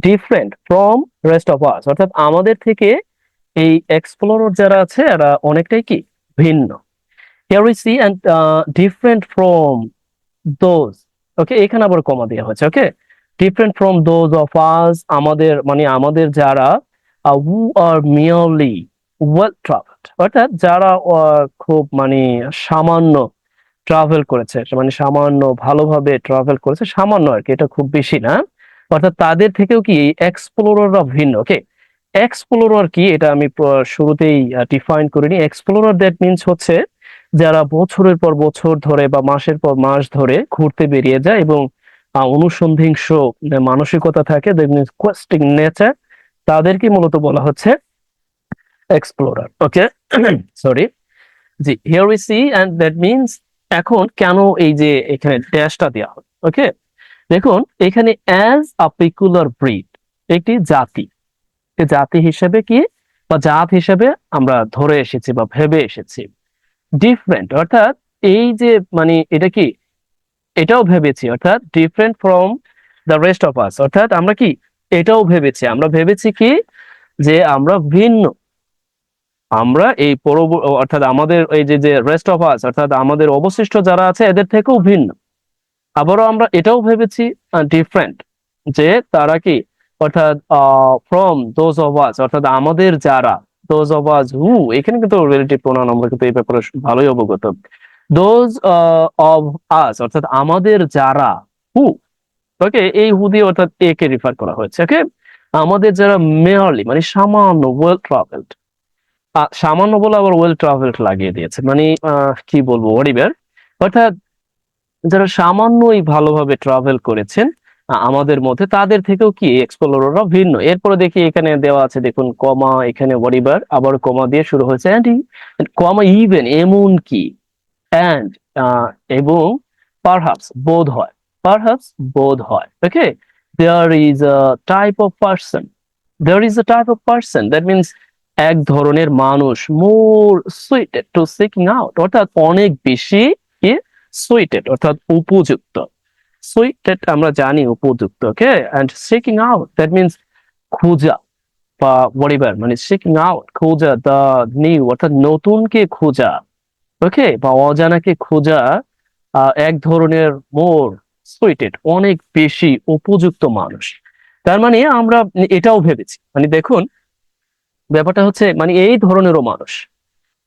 different from rest of us, অর্থাৎ আমাদের থেকে এই এক্সপ্লোরার যারা আছে এরা অনেকটাই কি ভিন্ন। Here we see and different from those. ওকে, এখানে আবার কমা দেওয়া হয়েছে। Okay, different from those of us, আমাদের মানে আমাদের যারা who are merely well traveled, অর্থাৎ যারা খুব মানে সামান্য ট্রাভেল করেছে, মানে সামান্য ভালোভাবে ট্রাভেল করেছে, সামান্য আর কি, এটা খুব বেশি না। অর্থাৎ তাদের থেকেও কি এক্সপ্লোরাররা ভিন্ন। ওকে, এক্সপ্লোরার কি এটা আমি শুরুতেই ডিফাইন করিনি। এক্সপ্লোরার দ্যাট মিনস হচ্ছে যারা বছরের পর বছর ধরে বা মাসের পর মাস ধরে ঘুরতে বেরিয়ে যায় এবং অনুসন্ধিংস মানসিকতা থাকে, দ্যাট মিনস কোয়েস্টিং নেচার, তাদেরকে মূলত বলা হচ্ছে এক্সপ্লোরার। ওকে, সরি, জি, here we see and that means, এখন কেন এই যে এখানে ড্যাশটা দেওয়া হয়। ওকে, দেখুন এখানে অ্যাজ আ পেকুলার ব্রিড, একটি জাতি, জাতি হিসেবে কি বা জাত হিসেবে আমরা ধরে এসেছি বা ভেবে এসেছি। ডিফারেন্ট অর্থাৎ এই যে মানে এটা কি, এটাও ভেবেছি, অর্থাৎ different from the rest of us, অর্থাৎ আমরা কি এটাও ভেবেছি, আমরা ভেবেছি কি যে আমরা ভিন্ন, আমরা এই অর্থাৎ আমাদের এই যে যে রেস্ট অফ আস, অর্থাৎ আমাদের অবশিষ্ট যারা আছে এদের থেকেও ভিন্ন। আবারও আমরা এটাও ভেবেছি ডিফারেন্ট, যে তারা কি, অর্থাৎ ফ্রম দোজ অফ আস, অর্থাৎ আমাদের যারা, দোজ অফ আস হু, এখানে কিন্তু রিলেটিভ প্রোনাউন, আমরা কিন্তু এই ব্যাপারে ভালোই অবগত। দোজ অফ আস অর্থাৎ আমাদের যারা, হু, ওকে, এই হু দিয়ে অর্থাৎ এ কে রিফার করা হয়েছে। ওকে, আমাদের যারা মেয়ারলি মানে সামান্য ওয়েল ট্রাভেলড, সামান্য বলে আবার ওয়েল ট্রাভেলড লাগিয়ে দিয়েছে, মানে কি বলবো ওরিবের, অর্থাৎ যারা সামান্যই ভালোভাবে ট্রাভেল করেছেন আমাদের মধ্যে, তাদের থেকেও কি এক্সপ্লোরাররা ভিন্ন। এরপরে দেখি এখানে দেওয়া আছে, দেখুন কমা, এখানে ওয়ারিবার, আবার কমা দিয়ে শুরু হয়েছে, অ্যান্ড কমা ইভেন এমন কি, অ্যান্ড এবং পারহাপস বোধ হয়, পারহাপস বোধ হয়, okay, there is a type of person, there is a type of person, that means এক ধরনের মানুষ, more suited to seeking out, অর্থাৎ অনেক বেশি কি সুইটেড অর্থাৎ উপযুক্ত, সুইটেড আমরা জানি উপযুক্ত, okay, and seeking out that means খোঁজা বা whatever, মানে সিকিং আউট খোঁজা, দা নিউ অর্থাৎ নতুনকে খোঁজা, ওকে, বা অজানাকে খোঁজা, এক ধরনের মোর সুইটেড অনেক বেশি উপযুক্ত মানুষ। তার মানে আমরা এটাও ভেবেছি, মানে দেখুন ব্যাপারটা হচ্ছে মানে এই ধরনেরও মানুষ,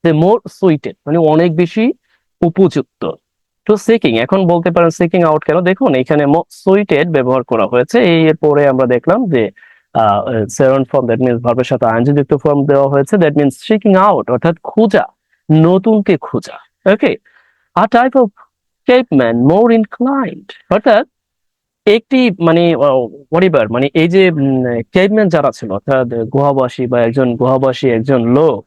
যে মোর সুইটেড মানে অনেক বেশি উপযুক্ত টু সিকিং। এখন বলতে পারেন সিকিং আউট কেন, দেখুন এখানে সুইটেড ব্যবহার করা হয়েছে, এই এর পরে আমরা দেখলাম যে সেভেন ফর্ম, দ্যাট মিনস ভার্বের সাথে আইএনজি যুক্ত ফর্ম দেওয়া হয়েছে, দ্যাট মিনস সিকিং আউট অর্থাৎ খোঁজা, নতুনকে খোঁজা, okay. A type of caveman more inclined, অর্থাৎ একটি মানে পরিবার, মানে এই যে কেপম্যান যারা ছিল অর্থাৎ গুহাবাসী বা একজন গুহাবাসী একজন লোক,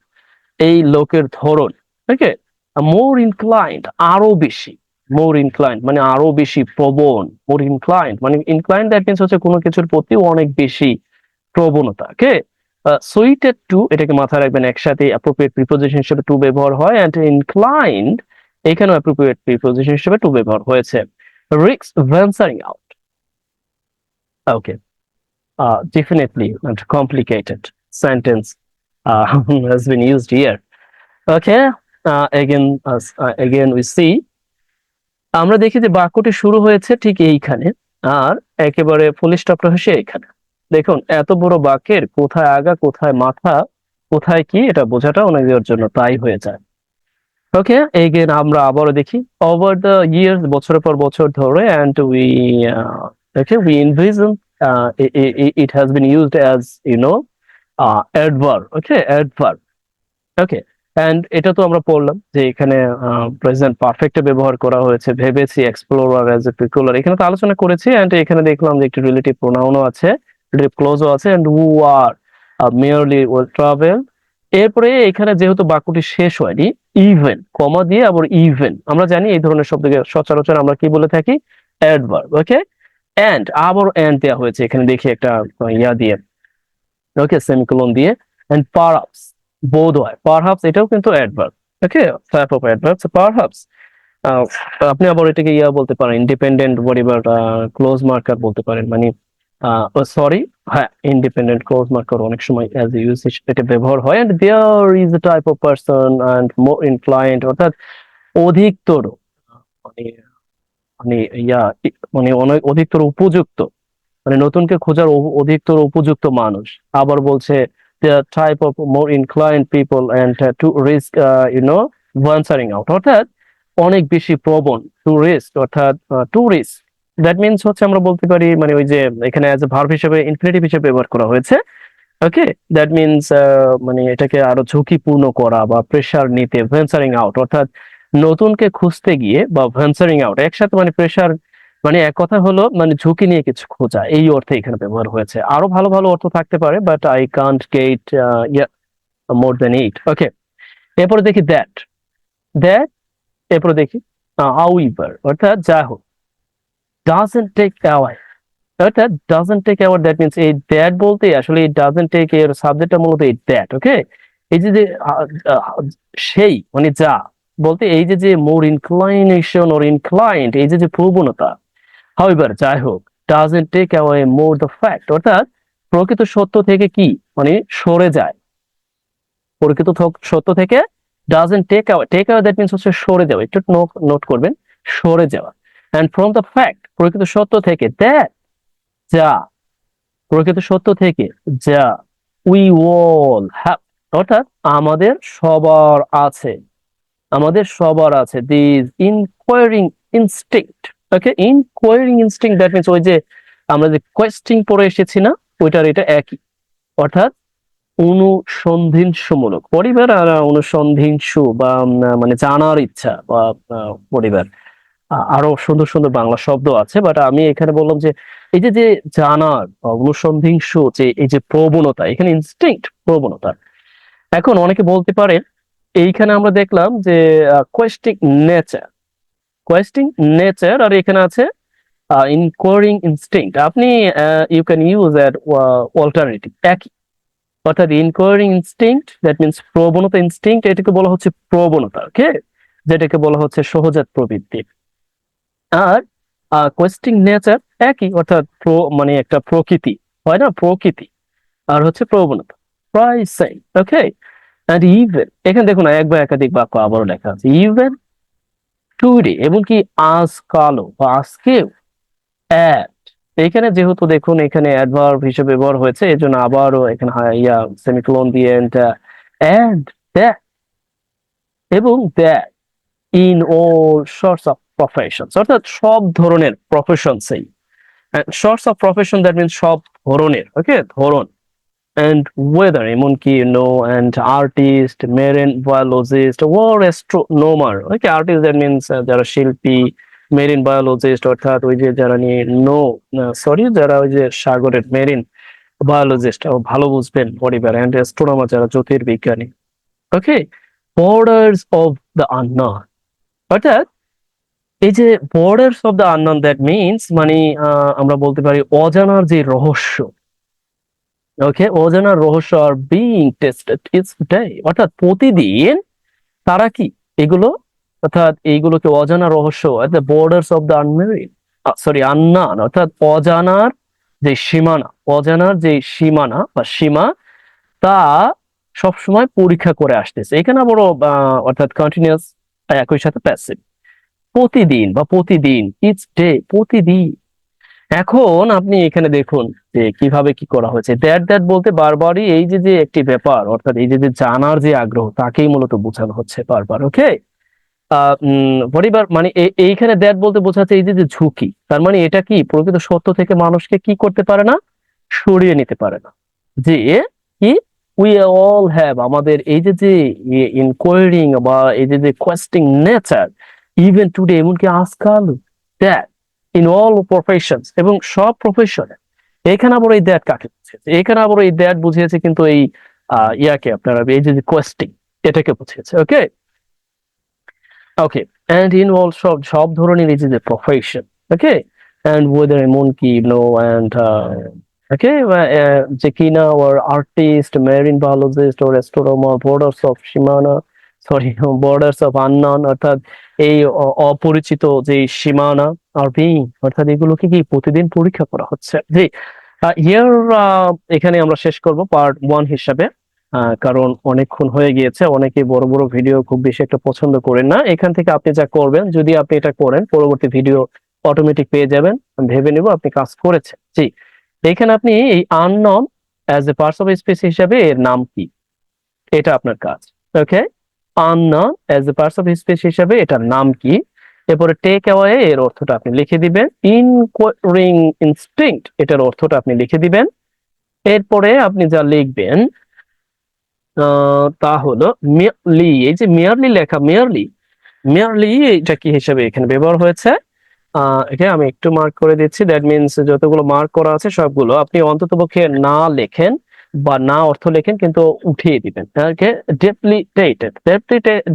এই লোকের ধরন, ওকে, মোর ইনক্লাইন্ড আরো বেশি, মোর ইনক্লাইন্ড মানে আরো বেশি প্রবণ, মোর ইনক্লাইন্ড মানে ইনক্লাইন্ড দ্যাট মিনস হচ্ছে কোনো কিছুর প্রতি অনেক বেশি প্রবণতা, ওকে। সুইটেড টু এটাকে মাথায় রাখবেন, একসাথে অ্যাপ্রোপ্রিয়েট প্রিপোজিশন হিসেবে টু ব্যবহার হয়, এন্ড ইনক্লাইন্ড এখানেও অ্যাপ্রোপ্রিয়েট প্রিপোজিশন হিসেবে টু ব্যবহার হয়েছে। Risk venturing out, okay, definitely and complicated sentence has been used here. Okay, again we see, আমরা দেখি যে বাক্যটি শুরু হয়েছে ঠিক এইখানে, আর একেবারে ফুল স্টপটা হচ্ছে এখানে। দেখুন এত বড় বাক্যের কোথায় আগা কোথায় মাথা কোথায় কি, এটা বোঝাটা ওনাদের জন্য তাই হয়ে যায়। ওকে, এগেন আমরা আবারও দেখি, ওভার দ্য ইয়ার্স বছরের পর বছর ধরে, and we okay we envision, it has been used as adverb, okay, adverb, okay. And এটা তো আমরা পড়লাম যে এখানে প্রেজেন্ট পারফেক্টে ব্যবহার করা হয়েছে, ভেবেছি এক্সপ্লোরার অ্যাজ এ পিকুলার, এখানে তো আলোচনা করেছি, এন্ড এখানে দেখলাম যে একটি রিলেটিভ প্রোনাউনও আছে, রিলেটিভ ক্লোজও আছে, and who are merely well travel. এরপরে এখানে যেহেতু বাক্যটি শেষ হয়নি, ইভেন কমা দিয়ে আবার ইভেন, আমরা জানি এই ধরনের শব্দকে সচরাচর আমরা কি বলে থাকি, অ্যাডভার্ব, ওকে। এন্ড আবার এন্ড দেওয়া হয়েছে এখানে, দেখি একটা ইয়া দিয়ে, ওকে, সেমিকোলন দিয়ে, এন্ড পারহাপস বোধ হয়, পারহাপস এটাও কিন্তু adverb, okay, type of adverb perhaps. আপনি আবার এটাকে ইয়া বলতে পারেন, ইন্ডিপেন্ডেন্ট ভেরিয়েবল ক্লোজ মার্কার বলতে পারেন, মানে সরি, হ্যাঁ, ইন্ডিপেন্ডেন্ট ক্লোজ মার্কার অনেক সময় অ্যাজ এ ইউসেজ এটা ব্যবহার হয়। And there is a type of person and more inclined, অর্থাৎ অধিকতর, মানে মানে ইয়া মানে অনেক অধিকতর উপযুক্ত, মানে নতুনকে খোঁজার অধিকতর উপযুক্ত মানুষ। আবার বলছে the type of more inclined people and to risk venturing out, অর্থাৎ অনেক বেশি প্রবণ, টু রিস্ক অর্থাৎ টু রিস্ক, দ্যাট মিনস হচ্ছে আমরা বলতে পারি মানে ওই যে এখানে অ্যাজ এ ভার্ব হিসেবে ইনফিনিটিভ হিসেবে ব্যবহার করা হয়েছে, ওকে, দ্যাট মিনস মানে এটাকে আরো ঝুঁকিপূর্ণ করা বা প্রেসার নিতে, ভেঞ্চারিং আউট অর্থাৎ নতুনকে খুঁজতে গিয়ে, বা ভেঞ্চারিং আউট একসাথে, মানে প্রেসার, মানে এক কথা হলো মানে ঝুঁকি নিয়ে কিছু খোঁজা, এই অর্থে এখানে ব্যবহার হয়েছে। আরো ভালো ভালো অর্থ থাকতে পারে, but I can't get more then it, okay. এরপরে দেখি দ্যাট, দ্যাট, এরপরে দেখি হাউএভার অর্থাৎ যা হোক, ডাজন্ট টেক অ্যাওয়ে, অর্থাৎ doesn't take away, that means এই দ্যাট বলতে আসলে এই ডাজন্ট টেক এর সাবজেক্টটা মূলত এই দ্যাট, ওকে। এই যে সেই মানে যা বলতে, এই যে মোর ইনক্লাইনেশন অর ইনক্লাইন্ড, এই যে প্রবণতা, হাউএভার যাই হোক, doesn't take away more the fact, অর্থাৎ প্রকৃত সত্য থেকে কি মানে সরে যায়, প্রকৃত সত্য থেকে doesn't take away, take away that means হচ্ছে সরে যাওয়া, একটু নোট করবেন, সরে যাওয়া। এন্ড ফ্রম দ্য ফ্যাক্ট প্রকৃত সত্য থেকে, দ্যাট যা, প্রকৃত সত্য থেকে যা, উই অল হ্যাভ অর্থাৎ আমাদের সবার আছে, আমাদের সবার আছে, this enquiring instinct, okay, enquiring instinct that means ওই যে আমরা যে কোয়েশ্চেন পড়ে এসেছি না, ওইটার এটা একই, অর্থাৎ অনুসন্ধিংসুমূলক পরিবার আর অনুসন্ধিংসু বা মানে জানার ইচ্ছা বা পরিবার। আরো সুন্দর সুন্দর বাংলা শব্দ আছে, বাট আমি এখানে বললাম যে এই যে যে জানার বা অনুসন্ধিংসু যে এই যে প্রবণতা, এখানে ইনস্টিংক্ট প্রবণতা। এখন অনেকে বলতে পারে এইখানে আমরা দেখলাম যে কোয়েস্টিং নেচার, কোয়েস্টিং নেচার, আর এখানে আছে ইনকোয়ারিং ইনস্টিংক্ট। আপনি you can use at alternative একই, অর্থাৎ ইনকোয়ারিং ইনস্টিংক্ট দ্যাট মিনস প্রবণতা, ইনস্টিংক্ট এটাকে বলা হচ্ছে প্রবণতা, ওকে, যেটাকে বলা হচ্ছে সহজাত প্রবৃত্তি। আর কোয়েস্টিং নেচার একই, অর্থাৎ মানে একটা প্রকৃতি হয় না, প্রকৃতি আর হচ্ছে প্রবণতা প্রায় সেম, ওকে। অ্যান্ড ইভেন, এখানে দেখুন এক বা একাধিক বাক্য আবারও লেখা আছে, ইভেন টুডে, এমনকি আজকালও বা আজকেও। অ্যাট, এখানে যেহেতু দেখুন এখানে অ্যাডভার্ব হিসেবে ব্যবহার হয়েছে, এই জন্য আবারও এখানে সেমিকোলন দিয়ে অ্যান্ড দ্যাট, এবং that in all sorts of professions, অর্থাৎ সব ধরনের প্রফেশনসেই। Sorts of profession that means সব ধরনের, ওকে, ধরন। অ্যান্ড ওয়েদার, এমনকি and artist, marine biologist, or astronomer, okay, artist that means যারা শিল্পী, মেরিন বায়োলজিস্ট অর্থাৎ ওই যে যারা নিয়ে যারা ওই যে সাগরের মেরিন বায়োলজিস্ট, ভালো বুঝবেন পরিবার, অ্যান্ড অ্যাস্ট্রোনমার যারা জ্যোতির্বিজ্ঞানী, ওকে। বর্ডার্স অফ দ্য আননোন, অর্থাৎ এই যে borders of the unknown that means মানে আমরা বলতে পারি অজানার যে রহস্য, ওকে, অজানার রহস্য আর বিং টেস্টেড ইটস ডে, অর্থাৎ প্রতিদিন তারা কি এগুলো, অর্থাৎ এইগুলোকে অজানা রহস্য at the borders of the unknown, অর্থাৎ অজানার যে সীমানা, অজানার যে সীমানা বা সীমা, তা সবসময় পরীক্ষা করে আসতেছে। এখানে বড় অর্থাৎ কন্টিনিউয়াস, একই সাথে প্যাসিভ, প্রতিদিন বা প্রতিদিন, ইটস ডে, প্রতিদিন। এখন আপনি এখানে দেখুন যে কিভাবে কি করা হয়েছে। দ্যাট দ্যাট বলতে বারবারই এই যে যে একটি ব্যাপার, অর্থাৎ এই যে যে জানার যে আগ্রহ, তাকেই মূলত বোঝানো হচ্ছে বারবার, ওকে। পরিবার মানে এইখানে দ্যাট বলতে বোঝাচ্ছে এই যে যে ঝুঁকি, তার মানে এটা কি প্রকৃত সত্য থেকে মানুষকে কি করতে পারে না, সরিয়ে নিতে পারে না। যে কি উই অল হ্যাভ, আমাদের এই যে যে ইনকোয়ারিং বা এই যে যে কোয়েস্টিং নেচার, ইভেন টুডে, এমনকি আজকাল, দ্যাট ইন অল প্রফেশনস, এবং সব প্রফেশনে। এখানে আবার এই দ্যাট কাকে বুঝিয়েছে, এখানে আবার এই দ্যাট বুঝিয়েছে কিন্তু এই ইয়াকে আপনারা এই যে কোয়েস্টিং, এটাকে বুঝিয়েছে, okay. Okay, and in all সব ধরনের এই যে প্রফেশন, ওকে। অ্যান্ড ওয়েদার, এমনকি অ্যান্ড ওকে, যে কিনা or artist, marine biologist or astronomer, borders of সীমানা, সরি, বর্ডার্স অফ আননোন, অর্থাৎ এই অপরিচিত যে সীমানা, আর বিং, অর্থাৎ এগুলোকে কি প্রতিদিন পরীক্ষা করা হচ্ছে। জি, হিয়ার এখানে আমরা শেষ করব পার্ট 1 হিসাবে, কারণ অনেকক্ষণ হয়ে গিয়েছে। অনেকে বড় বড় ভিডিও খুব বেশি একটা পছন্দ করেন না। এখান থেকে আপনি যা করবেন, যদি আপনি এটা করেন, পরবর্তী ভিডিও অটোমেটিক পেয়ে যাবেন। আমি ভেবে নিব আপনি কাজ করেছেন। জি, এখানে আপনি এই unknown as a parts of speech হিসাবে এর নাম কি, এটা আপনার কাজ, okay. Unknown as a parts of speech হিসাবে এটার নাম কি, এরপরে টেক অ্যাওয়ে এর অর্থটা আপনি লিখে দিবেন, ইনকোয়ারিং ইনস্টিংক্ট এটার অর্থটা আপনি লিখে দিবেন। এরপরে আপনি যা লিখবেন তা হলো মেয়ারলি, এই যে মেয়ারলি লেখা, মেয়ারলি, মেয়ারলি এটা কি হিসেবে এখানে ব্যবহার হয়েছে, এখানে আমি একটু মার্ক করে দিচ্ছি। দ্যাট মিনস যতগুলো মার্ক করা আছে সবগুলো আপনি অন্ততপক্ষে না লেখেন বা না অর্থ লেখেন, কিন্তু উঠিয়ে দিবেন, ওকে। ডেপ্লিটেটেড,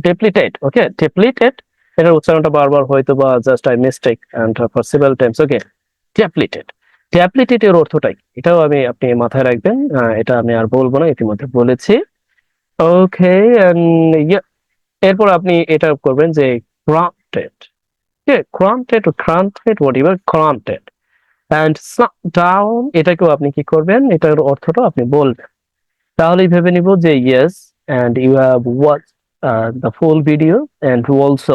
ডেপ্লিটেট, ওকে, ডেপ্লিটেড, এটার উচ্চারণটা বারবার হয়তো বা just I mistake and for several times, okay. Depleted, depleted এর অর্থটাই, এটাও আপনি মাথায় রাখবেন। এটা আমি আর বলবো না, ইতিমধ্যে বলেছি, ওকে। এরপর আপনি এটা করবেন যে granted, granted or granted, whatever, granted and down, এটাকেও আপনি কি করবেন, এটার অর্থটা আপনি বলবেন। তাহলেই ভেবে নিব যে yes and you have watched the full video and you also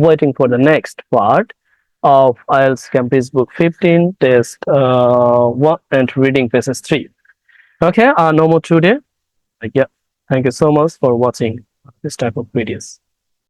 waiting for the next part of IELTS Campus Book 15 test 1 and reading phases 3. Okay, no more today. Yeah, thank you so much for watching this type of videos.